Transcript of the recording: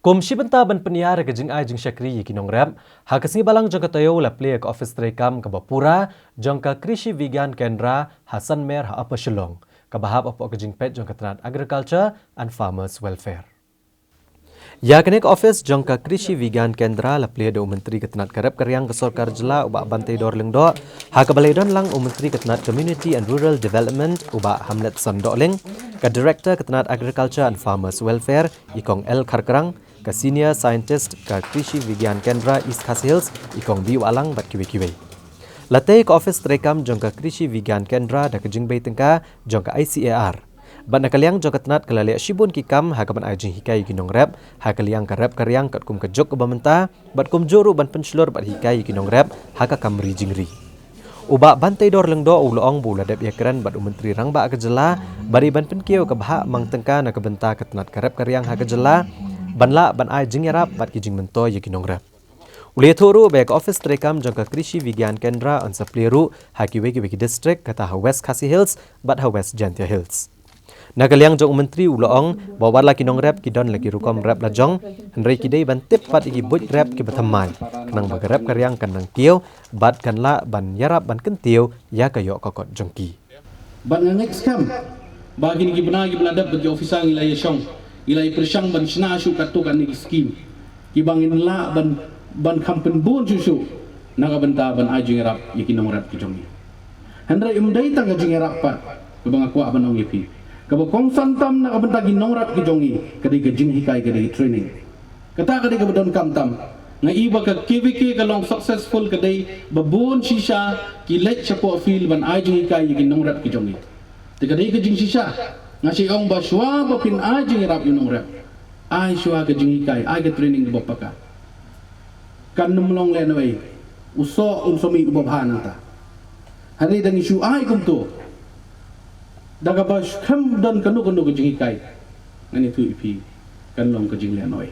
Komisi Benta ban Penyiar ke jing ai jing Syakri kinong rap ha kesini balang jangka tayo la play ke office trekam ke Bapura jangka Krishi Vegan Kendra Hasan Mer ha apa Shillong ke bahap apa ke jing pet jangka Tenat Agriculture and Farmers Welfare. Ya kene ke office jangka Krishi Vegan Kendra la play do menteri ke Tenat Karep Karyang ke Sorkar Jela uba Bantai Dor Lengdo ha ke Balaidon lang menteri ke Tenat Community and Rural Development uba Hamlet Sondoleng ke Director ke Tenat Agriculture and Farmers Welfare ikong El Karkarang ke Senior Scientist ke Krishi Vegan Kendra East Khasi Hills ikong Biu Alang bat kiwi-kiwi. Latay ke office terekam jangka Krishi Vegan Kendra da ke jingbay tengka jangka ICAR. Bat nakaliang jangka Tenat kelaliak shibun kikam hakaban ajing hikai ginong rap hakaliang ke rap karyang kat kum kejok ke bamenta bat kum juru ban pencelur bat hikai ginong rap haka kamri jingri. Uba Bantai Dor Lengdo uloong bu ladap yakran bat menteri rangba ke jela bari ban penkiau ke bahak mang tengka nak ke benta ke Tenat karep karyang haka jela banla ban ai jing yarap bat kijing mento ye kinong rap. Uli thuru baik office terekam jangka Krishi Vegan Kendra on Sapliru haki weki district kata ha West Khasi Hills bat ha West Jantia Hills. Nagaliang jong menteri uloong bawa la kinong rap kidon lagi rukom rap lajong henry kidai ban tip pat iki buj rap ki batamai nang bagarap karyang kanang kieu bat kanla ban yarap ban kentiu ya kayo kokot jongki. Ban next kam bagi ni benagi beladap bagi ofisang ilai syong ilai persang ban sna syu katukan ni skim kibangin la ban kampen bun susu naga benta ban ajing rap yakin rap ki jongi hendra imdai tang ajing rap pat kebang aku ban ong yapi kabo kong santam naga benta ginong rap ki jongi kadai gajing hikai kadai training kata kadai kabadon kamtam nga iba ka KVK kalong successful kadai babun sisa ki let chapo feel ban ajing hikai yakin rap ki jongi kadai gajing sisa ngasi ong baswa bapin ajing rap yunong rap ai syua gajing hikai ai ga training bapaka kan numlong lenoi uso umsomi ubabhan ta hari dan isu ai kumto daga bas kham dan kanu gajing hikai ngani tu ipi kan long gajing lenoi